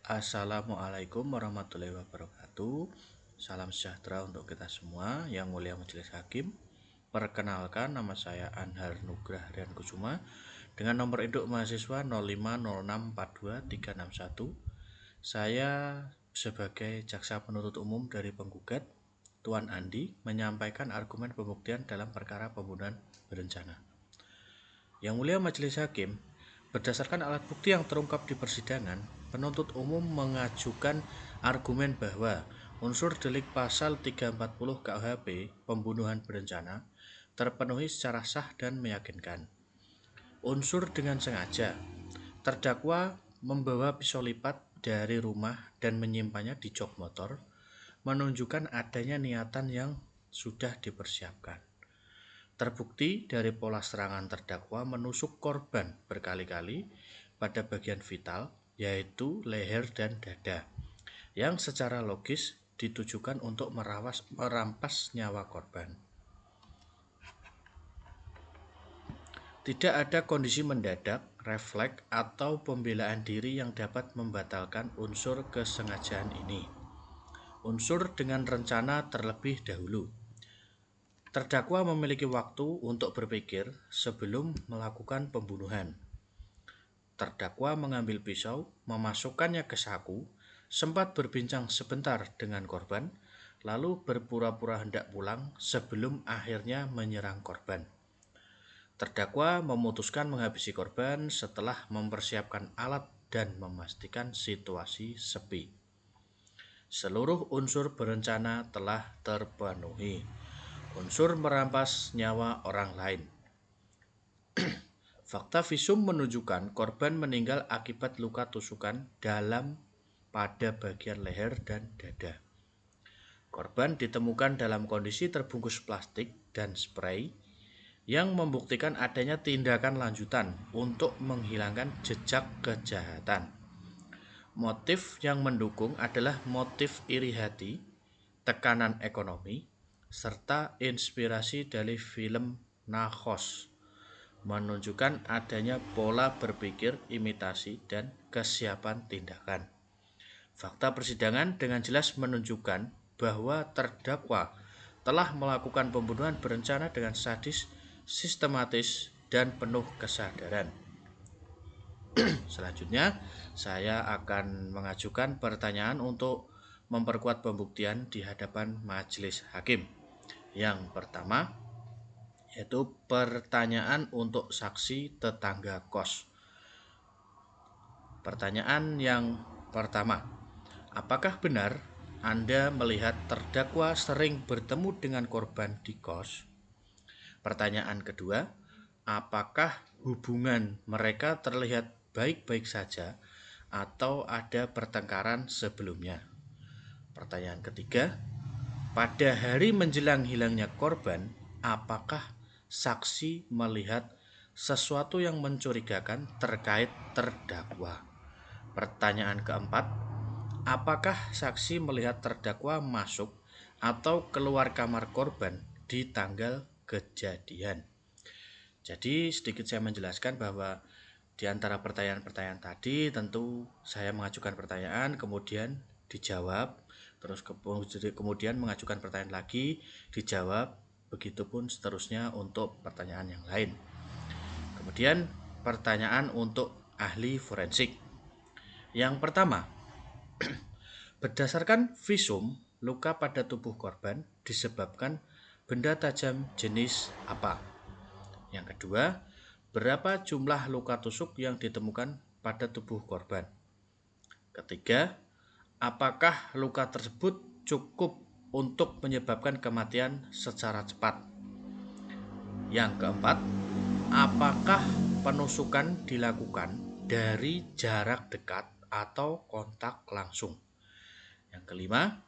Assalamualaikum warahmatullahi wabarakatuh. Salam sejahtera untuk kita semua. Yang mulia Majelis Hakim, perkenalkan, nama saya Anhar Nugrah Rian Kusuma dengan nomor induk mahasiswa 050642361. Saya sebagai jaksa penuntut umum dari penggugat Tuan Andi menyampaikan argumen pembuktian dalam perkara pembunuhan berencana. Yang mulia Majelis Hakim, berdasarkan alat bukti yang terungkap di persidangan, penuntut umum mengajukan argumen bahwa unsur delik pasal 340 KUHP pembunuhan berencana terpenuhi secara sah dan meyakinkan. Unsur dengan sengaja, terdakwa membawa pisau lipat dari rumah dan menyimpannya di jok motor, menunjukkan adanya niatan yang sudah dipersiapkan. Terbukti dari pola serangan terdakwa menusuk korban berkali-kali pada bagian vital, yaitu leher dan dada, yang secara logis ditujukan untuk merampas nyawa korban. Tidak ada kondisi mendadak, refleks, atau pembelaan diri yang dapat membatalkan unsur kesengajaan ini. Unsur dengan rencana terlebih dahulu. Terdakwa memiliki waktu untuk berpikir sebelum melakukan pembunuhan. Terdakwa mengambil pisau, memasukkannya ke saku, sempat berbincang sebentar dengan korban, lalu berpura-pura hendak pulang sebelum akhirnya menyerang korban. Terdakwa memutuskan menghabisi korban setelah mempersiapkan alat dan memastikan situasi sepi. Seluruh unsur berencana telah terpenuhi. Unsur merampas nyawa orang lain. Fakta visum menunjukkan korban meninggal akibat luka tusukan dalam pada bagian leher dan dada. Korban ditemukan dalam kondisi terbungkus plastik dan spray yang membuktikan adanya tindakan lanjutan untuk menghilangkan jejak kejahatan. Motif yang mendukung adalah motif iri hati, tekanan ekonomi, serta inspirasi dari film Narcos, menunjukkan adanya pola berpikir imitasi dan kesiapan tindakan. Fakta persidangan dengan jelas menunjukkan bahwa terdakwa telah melakukan pembunuhan berencana dengan sadis, sistematis, dan penuh kesadaran. Selanjutnya, saya akan mengajukan pertanyaan untuk memperkuat pembuktian di hadapan majelis hakim. Yang pertama, yaitu pertanyaan untuk saksi tetangga kos. Pertanyaan yang pertama, apakah benar Anda melihat terdakwa sering bertemu dengan korban di kos? Pertanyaan kedua, apakah hubungan mereka terlihat baik-baik saja atau ada pertengkaran sebelumnya? Pertanyaan ketiga, pada hari menjelang hilangnya korban, apakah saksi melihat sesuatu yang mencurigakan terkait terdakwa? Pertanyaan keempat, apakah saksi melihat terdakwa masuk atau keluar kamar korban di tanggal kejadian? Jadi sedikit saya menjelaskan bahwa di antara pertanyaan-pertanyaan tadi tentu saya mengajukan pertanyaan, kemudian dijawab, terus kemudian mengajukan pertanyaan lagi, dijawab, begitupun seterusnya untuk pertanyaan yang lain. Kemudian pertanyaan untuk ahli forensik. Yang pertama, berdasarkan visum, luka pada tubuh korban disebabkan benda tajam jenis apa? Yang kedua, berapa jumlah luka tusuk yang ditemukan pada tubuh korban? Ketiga, apakah luka tersebut cukup untuk menyebabkan kematian secara cepat? Yang keempat, apakah penusukan dilakukan dari jarak dekat atau kontak langsung? Yang kelima,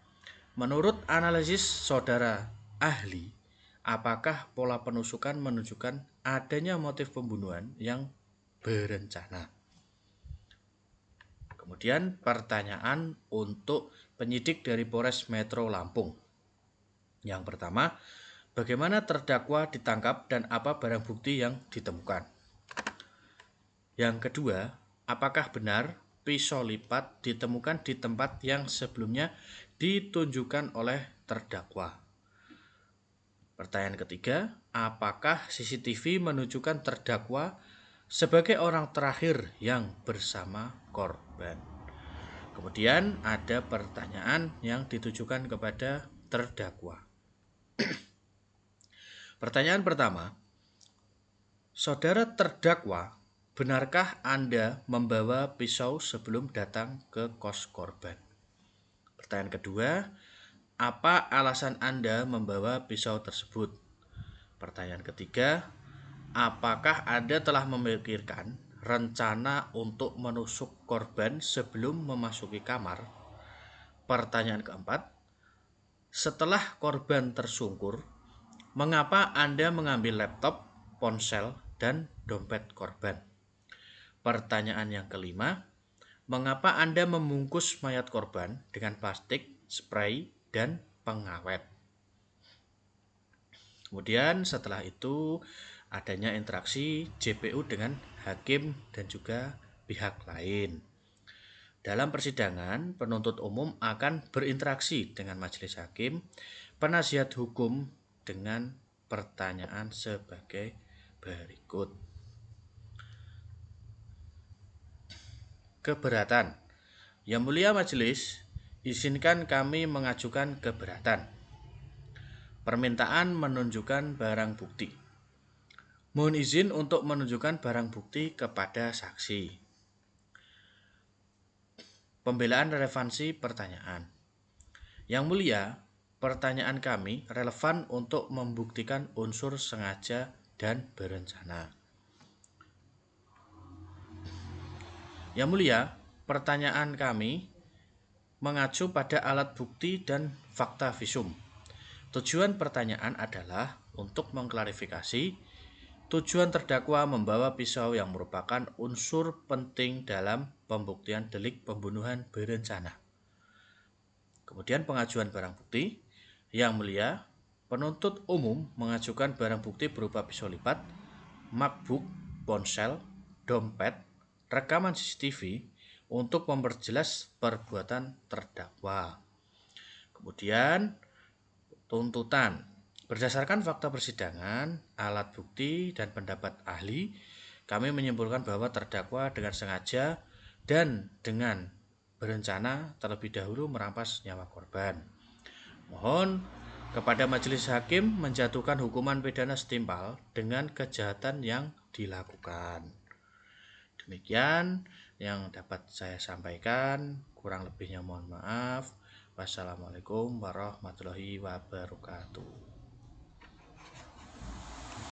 menurut analisis saudara ahli, apakah pola penusukan menunjukkan adanya motif pembunuhan yang berencana? Kemudian pertanyaan untuk penyidik dari Polres Metro Lampung. Yang pertama, bagaimana terdakwa ditangkap dan apa barang bukti yang ditemukan? Yang kedua, apakah benar pisau lipat ditemukan di tempat yang sebelumnya ditunjukkan oleh terdakwa. Pertanyaan ketiga, apakah CCTV menunjukkan terdakwa sebagai orang terakhir yang bersama korban? Kemudian ada pertanyaan yang ditujukan kepada terdakwa. Pertanyaan pertama, saudara terdakwa, benarkah Anda membawa pisau sebelum datang ke kos korban? Pertanyaan kedua, apa alasan Anda membawa pisau tersebut? Pertanyaan ketiga, apakah Anda telah memikirkan rencana untuk menusuk korban sebelum memasuki kamar? Pertanyaan keempat, setelah korban tersungkur, mengapa Anda mengambil laptop, ponsel, dan dompet korban? Pertanyaan yang kelima, mengapa Anda membungkus mayat korban dengan plastik, spray, dan pengawet? Kemudian setelah itu adanya interaksi JPU dengan hakim dan juga pihak lain. Dalam persidangan, penuntut umum akan berinteraksi dengan majelis hakim, penasihat hukum dengan pertanyaan sebagai berikut. Keberatan. Yang mulia majelis, izinkan kami mengajukan keberatan. Permintaan menunjukkan barang bukti. Mohon izin untuk menunjukkan barang bukti kepada saksi. Pembelaan relevansi pertanyaan. Yang mulia, pertanyaan kami relevan untuk membuktikan unsur sengaja dan berencana. Yang mulia, pertanyaan kami mengacu pada alat bukti dan fakta visum. Tujuan pertanyaan adalah untuk mengklarifikasi tujuan terdakwa membawa pisau yang merupakan unsur penting dalam pembuktian delik pembunuhan berencana. Kemudian pengajuan barang bukti. Yang mulia, penuntut umum mengajukan barang bukti berupa pisau lipat, MacBook, ponsel, dompet, rekaman CCTV untuk memperjelas perbuatan terdakwa. Kemudian tuntutan. Berdasarkan fakta persidangan, alat bukti, dan pendapat ahli, kami menyimpulkan bahwa terdakwa dengan sengaja dan dengan berencana terlebih dahulu merampas nyawa korban. Mohon kepada majelis hakim menjatuhkan hukuman pidana setimpal dengan kejahatan yang dilakukan. Demikian yang dapat saya sampaikan, kurang lebihnya mohon maaf. Wassalamualaikum warahmatullahi wabarakatuh.